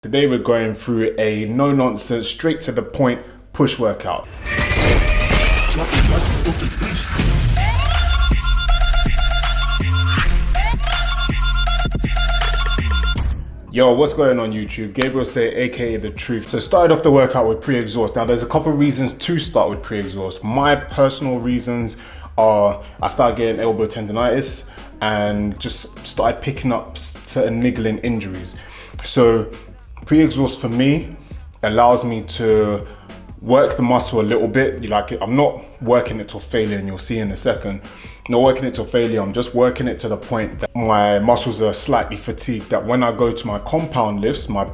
Today we're going through a no-nonsense, straight to the point push workout. Yo, what's going on YouTube? Gabriel Sey, aka The Truth. So started off the workout with pre-exhaust. Now there's a couple of reasons to start with pre-exhaust. My personal reasons are I started getting elbow tendonitis and just started picking up certain niggling injuries. So pre-exhaust for me allows me to work the muscle a little bit. I'm not working it till failure, and you'll see in a second. Not working it till failure, I'm just working it to the point that my muscles are slightly fatigued, that when I go to my compound lifts, my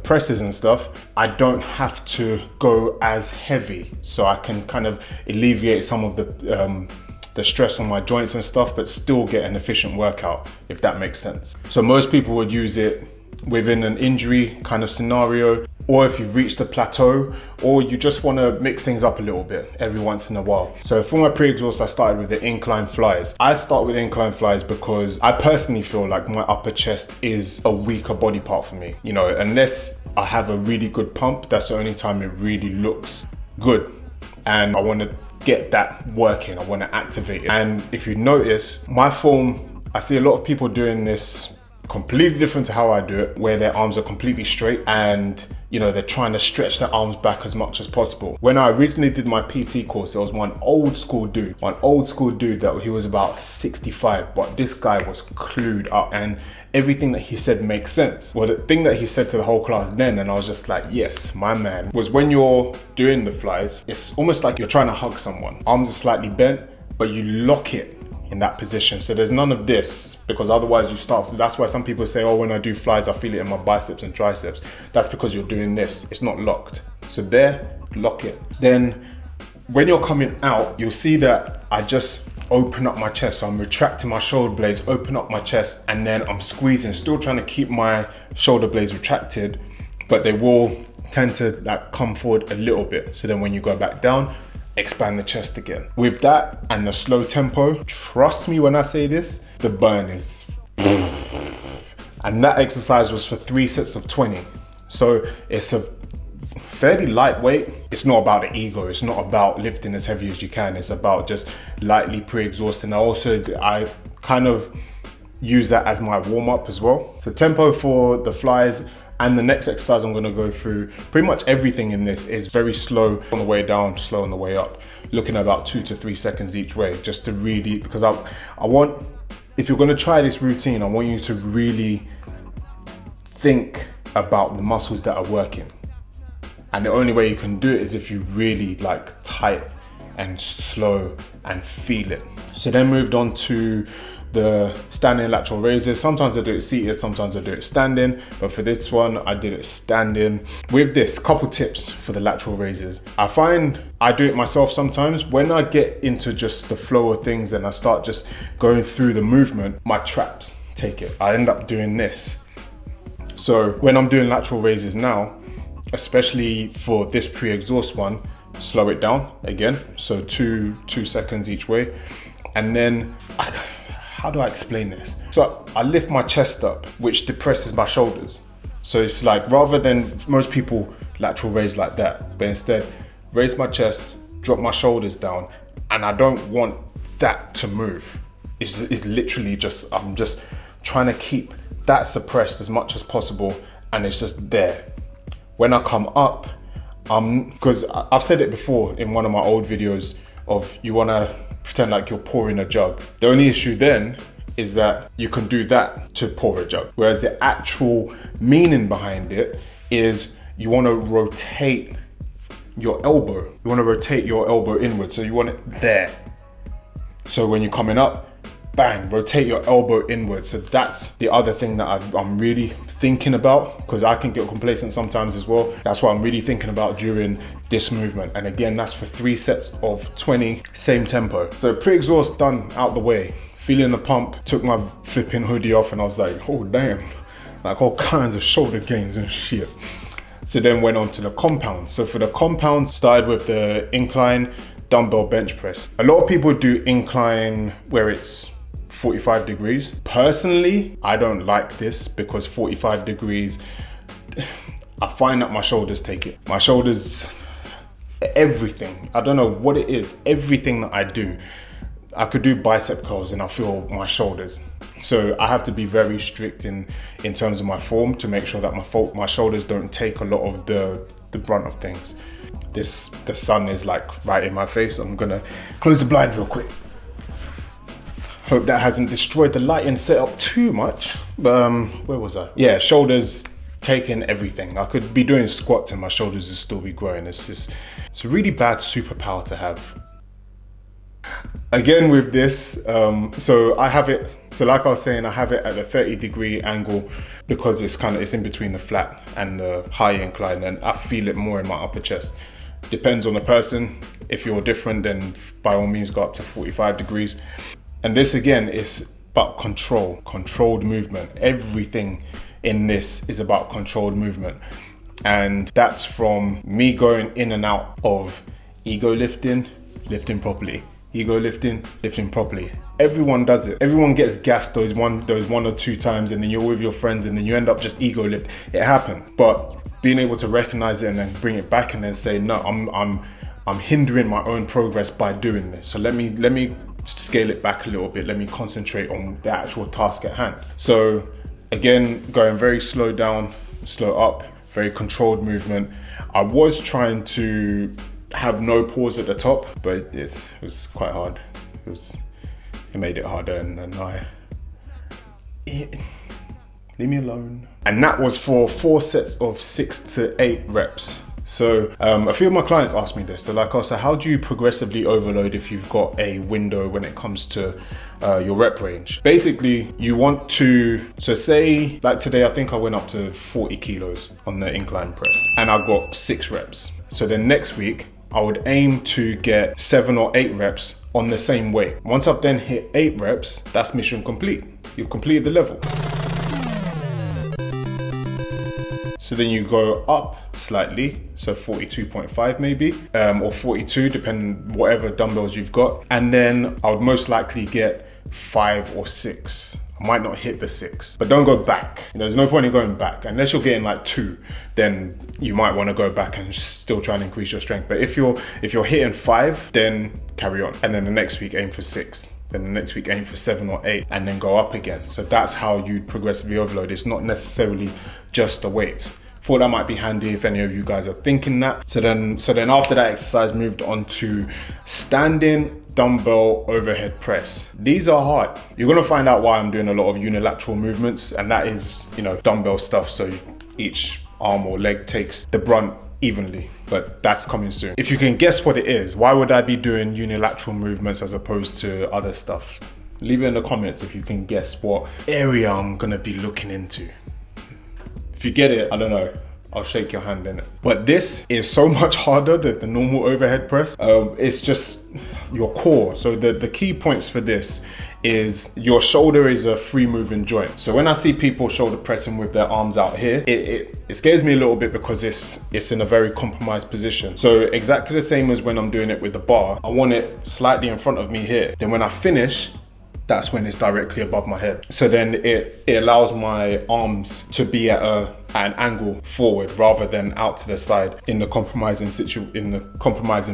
presses and stuff, I don't have to go as heavy. So I can kind of alleviate some of the stress on my joints and stuff, but still get an efficient workout, if that makes sense. So most people would use it within an injury kind of scenario, or if you've reached a plateau, or you just want to mix things up a little bit every once in a while. So for my pre-exhaust, I started with the Incline Flyes. I start with Incline Flyes because I personally feel like my upper chest is a weaker body part for me. You know, unless I have a really good pump, that's the only time it really looks good. And I want to get that working, I want to activate it. And if you notice, my form, I see a lot of people doing this completely different to how I do it, where their arms are completely straight and they're trying to stretch their arms back as much as possible. When I originally did my PT course, there was one old school dude that he was about 65, but this guy was clued up and everything that he said makes sense. Well, the thing that he said to the whole class then, and I was just like, yes, my man, was when you're doing the flies, it's almost like you're trying to hug someone. Arms are slightly bent, but you lock it in that position. So there's none of this, because otherwise you start, that's why some people say, oh, when I do flies, I feel it in my biceps and triceps. That's because you're doing this, it's not locked. So there, lock it. Then when you're coming out, you'll see that I just open up my chest. So I'm retracting my shoulder blades, open up my chest, and then I'm squeezing, still trying to keep my shoulder blades retracted, but they will tend to come forward a little bit. So then when you go back down, expand the chest again. With that and the slow tempo, trust me when I say this, the burn is... And that exercise was for 3 sets of 20. So it's a fairly lightweight. It's not about the ego, it's not about lifting as heavy as you can, it's about just lightly pre-exhausting. I kind of use that as my warm-up as well. So tempo for the flies. And the next exercise I'm gonna go through, pretty much everything in this is very slow on the way down, slow on the way up. Looking at about 2 to 3 seconds each way, just to really, because I want, if you're gonna try this routine, I want you to really think about the muscles that are working. And the only way you can do it is if you really tight and slow and feel it. So then moved on to the standing lateral raises. Sometimes I do it seated, sometimes I do it standing, but for this one I did it standing. With this, couple tips for the lateral raises. I find I do it myself sometimes. When I get into just the flow of things and I start just going through the movement, my traps take it. I end up doing this. So when I'm doing lateral raises now, especially for this pre-exhaust one, slow it down again, so two seconds each way. And then how do I explain this? So I lift my chest up, which depresses my shoulders. So it's like, rather than most people lateral raise like that, but instead raise my chest, drop my shoulders down, and I don't want that to move. It's literally just, I'm just trying to keep that suppressed as much as possible, and it's just there. When I come up, because I've said it before in one of my old videos of you wanna pretend like you're pouring a jug. The only issue then is that you can do that to pour a jug. Whereas the actual meaning behind it is you wanna rotate your elbow. You wanna rotate your elbow inward, so you want it there. So when you're coming up, bang, rotate your elbow inward. So that's the other thing that I'm really thinking about, because I can get complacent sometimes as well. That's what I'm really thinking about during this movement. And again, that's for 3 sets of 20, same tempo. So pre-exhaust done, out the way. Feeling the pump, took my flipping hoodie off and I was like, oh damn, like all kinds of shoulder gains and shit. So then went on to the compound. So for the compound, started with the incline dumbbell bench press. A lot of people do incline where it's 45 degrees. Personally, I don't like this because 45 degrees I find that my shoulders take it. My shoulders, everything. I don't know what it is. Everything that I do, I could do bicep curls and I feel my shoulders. So I have to be very strict in terms of my form to make sure that my shoulders don't take a lot of the brunt of things. The sun is like right in my face. I'm gonna close the blind real quick. Hope that hasn't destroyed the lighting setup too much. But where was I? Yeah, shoulders taking everything. I could be doing squats and my shoulders would still be growing. It's a really bad superpower to have. Again with this, so I have it, so like I was saying, I have it at a 30-degree angle because it's in between the flat and the high incline, and I feel it more in my upper chest. Depends on the person. If you're different, then by all means go up to 45 degrees. And this again is about controlled movement. Everything in this is about controlled movement. And that's from me going in and out of ego lifting properly. Ego lifting properly. Everyone does it. Everyone gets gassed those one or two times, and then you're with your friends and then you end up just ego lift. It happens. But being able to recognize it and then bring it back and then say, no, I'm hindering my own progress by doing this. So let me scale it back a little bit. Let me concentrate on the actual task at hand. So again, going very slow down, slow up, very controlled movement. I was trying to have no pause at the top, but it was quite hard. It made it harder, and then leave me alone. And that was for 4 sets of 6 to 8 reps. So a few of my clients asked me this. They're like, oh, so how do you progressively overload if you've got a window when it comes to your rep range? Basically, you want to, so say like today, I think I went up to 40 kilos on the incline press and I got 6 reps. So then next week, I would aim to get 7 or 8 reps on the same weight. Once I've then hit 8 reps, that's mission complete. You've completed the level. So then you go up slightly, so 42.5 maybe, or 42, depending whatever dumbbells you've got. And then I would most likely get 5 or 6. I might not hit the 6, but don't go back. There's no point in going back. Unless you're getting like 2, then you might want to go back and still try and increase your strength. But if you're hitting 5, then carry on. And then the next week aim for 6. Then the next week aim for 7 or 8, and then go up again. So that's how you progressively overload. It's not necessarily just the weights. Thought that might be handy if any of you guys are thinking that. So then after that exercise, moved on to standing dumbbell overhead press. These are hard. You're gonna find out why I'm doing a lot of unilateral movements, and that is, dumbbell stuff. So each arm or leg takes the brunt evenly, but that's coming soon. If you can guess what it is, why would I be doing unilateral movements as opposed to other stuff? Leave it in the comments if you can guess what area I'm gonna be looking into. If you get it, I don't know, I'll shake your hand in it. But this is so much harder than the normal overhead press. It's just your core. So the key points for this is your shoulder is a free moving joint. So when I see people shoulder pressing with their arms out here, it scares me a little bit because it's in a very compromised position. So exactly the same as when I'm doing it with the bar, I want it slightly in front of me here. Then when I finish, that's when it's directly above my head. So then it allows my arms to be at an angle forward rather than out to the side in the compromising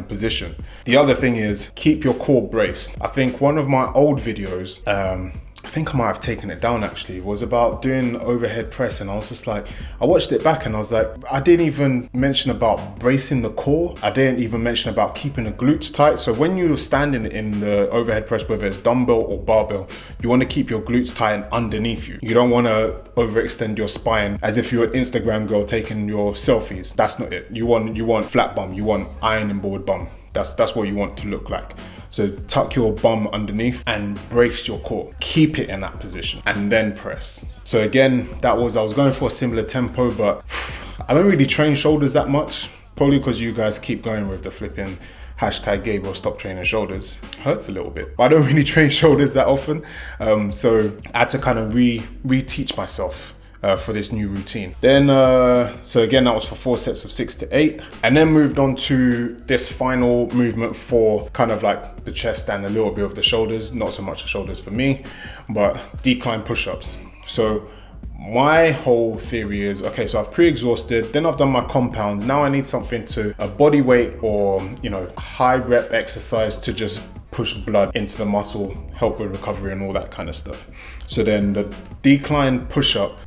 position. The other thing is keep your core braced. I think one of my old videos, I think I might have taken it down actually, was about doing overhead press, and I was just like, I watched it back and I was like, I didn't even mention about bracing the core. I didn't even mention about keeping the glutes tight. So when you're standing in the overhead press, whether it's dumbbell or barbell, you want to keep your glutes tight and underneath you. You don't want to overextend your spine as if you're an Instagram girl taking your selfies. That's not it. You want flat bum, you want ironing board bum. That's what you want to look like. So tuck your bum underneath and brace your core. Keep it in that position and then press. So again, I was going for a similar tempo, but I don't really train shoulders that much. Probably because you guys keep going with the flipping hashtag Gabriel stop training shoulders. Hurts a little bit, but I don't really train shoulders that often. So I had to kind of reteach myself for this new routine. Then, so again, that was for 4 sets of 6 to 8. And then moved on to this final movement for kind of like the chest and a little bit of the shoulders, not so much the shoulders for me, but decline push-ups. So my whole theory is, okay, so I've pre-exhausted, then I've done my compounds. Now I need something to a body weight or, you know, high rep exercise to just push blood into the muscle, help with recovery and all that kind of stuff. So then the decline push-up,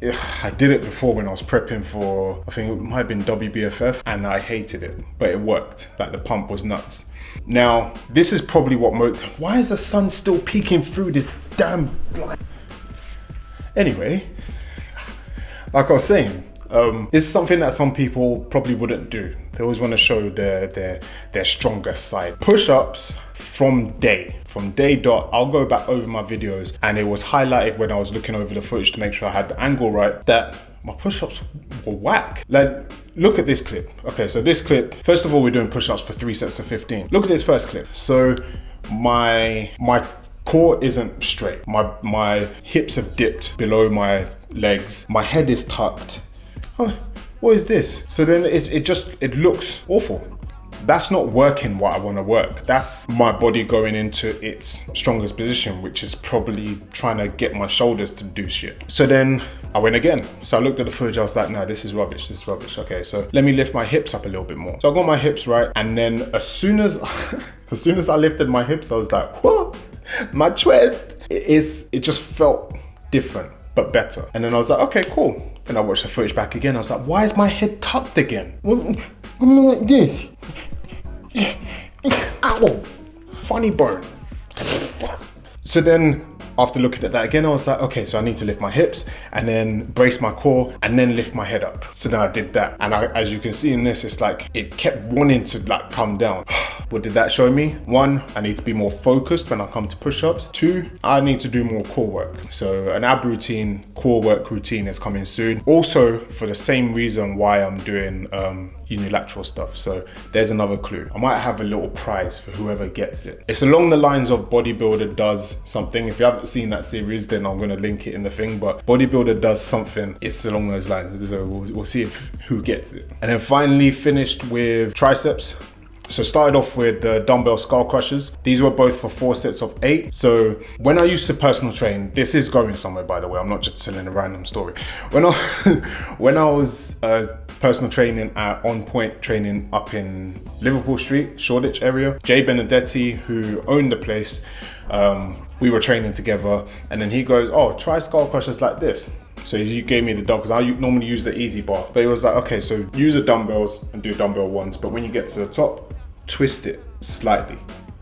I did it before when I was prepping for, I think it might have been WBFF, and I hated it, but it worked. Like the pump was nuts. Now, this is probably what why is the sun still peeking through this damn blind? Anyway, like I was saying, this is something that some people probably wouldn't do. They always want to show their stronger side. Push-ups from day dot, I'll go back over my videos, and it was highlighted when I was looking over the footage to make sure I had the angle right, that my push-ups were whack. Like, look at this clip. Okay, so this clip, first of all, we're doing push-ups for 3 sets of 15. Look at this first clip. So my core isn't straight. My hips have dipped below my legs. My head is tucked. Oh, what is this? So then it looks awful. That's not working what I want to work. That's my body going into its strongest position, which is probably trying to get my shoulders to do shit. So then I went again. So I looked at the footage, I was like, no, this is rubbish, this is rubbish. Okay, so let me lift my hips up a little bit more. So I got my hips right, and then as soon as I lifted my hips, I was like, what? My chest, it just felt different, but better. And then I was like, okay, cool. Then I watched the footage back again. I was like, why is my head tucked again? I'm like this. Ow, funny bone. So then after looking at that again, I was like, okay, so I need to lift my hips and then brace my core and then lift my head up. So then I did that. And as you can see in this, it's like, it kept wanting to like come down. What did that show me? 1, I need to be more focused when I come to push-ups. 2, I need to do more core work. So an ab routine, core work routine is coming soon. Also, for the same reason why I'm doing unilateral stuff. So there's another clue. I might have a little prize for whoever gets it. It's along the lines of Bodybuilder Does Something. If you haven't seen that series, then I'm gonna link it in the thing, but Bodybuilder Does Something, it's along those lines. So we'll see who gets it. And then finally finished with triceps. So started off with the dumbbell skull crushers. These were both for 4 sets of 8. So when I used to personal train, this is going somewhere, by the way, I'm not just telling a random story. When I was personal training at On Point Training up in Liverpool Street, Shoreditch area, Jay Benedetti, who owned the place, we were training together, and then he goes, oh, try skull crushers like this. So he gave me the dumbbell, because I normally use the easy bar, but he was like, okay, so use the dumbbells and do dumbbell ones, but when you get to the top, twist it slightly.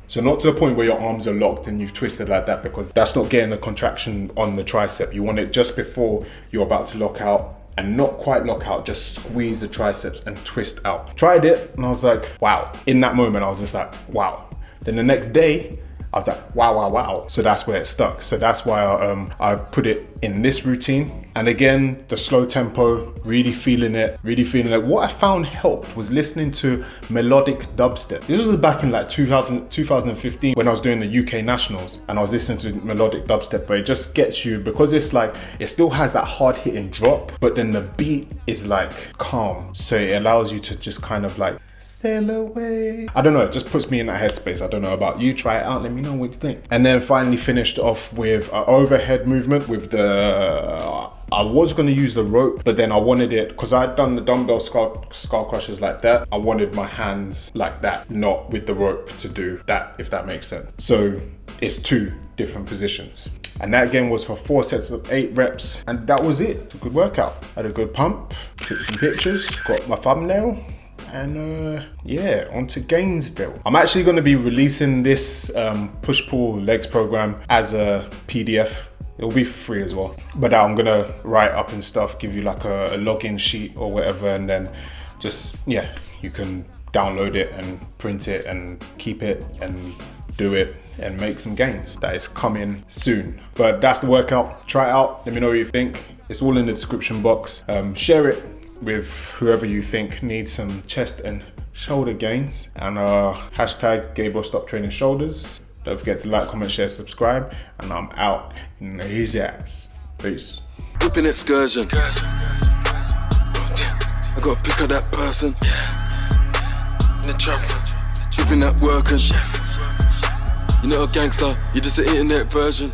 So not to the point where your arms are locked and you've twisted like that, because that's not getting a contraction on the tricep. You want it just before you're about to lock out, and not quite lock out, just squeeze the triceps and twist out. Tried it and I was like, wow. In that moment, I was just like, wow. Then the next day, I was like, wow, wow, wow. So that's where it stuck. So that's why I put it in this routine. And again, the slow tempo, really feeling it. What I found helped was listening to melodic dubstep. This was back in like 2015 when I was doing the UK Nationals, and I was listening to melodic dubstep, but it just gets you, because it's like, it still has that hard hitting drop, but then the beat is like calm. So it allows you to just kind of like sail away. I don't know, it just puts me in that headspace. I don't know about you, try it out, let me know what you think. And then finally finished off with an overhead movement with the, I was going to use the rope, but then I wanted it, because I had done the dumbbell skull crushers like that, I wanted my hands like that, not with the rope to do that, if that makes sense. So it's 2 different positions. And that again was for 4 sets of 8 reps, and that was it. It's a good workout. I had a good pump, took some pictures, got my thumbnail, and yeah, on to Gainesville. I'm actually going to be releasing this push-pull legs program as a PDF. It'll be for free as well, but I'm gonna write up and stuff, give you like a login sheet or whatever, and then just, yeah, you can download it and print it and keep it and do it and make some gains. That is coming soon. But that's the workout. Try it out, let me know what you think. It's all in the description box. Share it with whoever you think needs some chest and shoulder gains, and hashtag Gabriel Stop Training Shoulders. Don't forget to like, comment, share, subscribe, and I'm out in his ass. Peace. Whipping excursion. I gotta pick up that person. In the trap, whipping that working. You're not a gangster, you're just an internet version.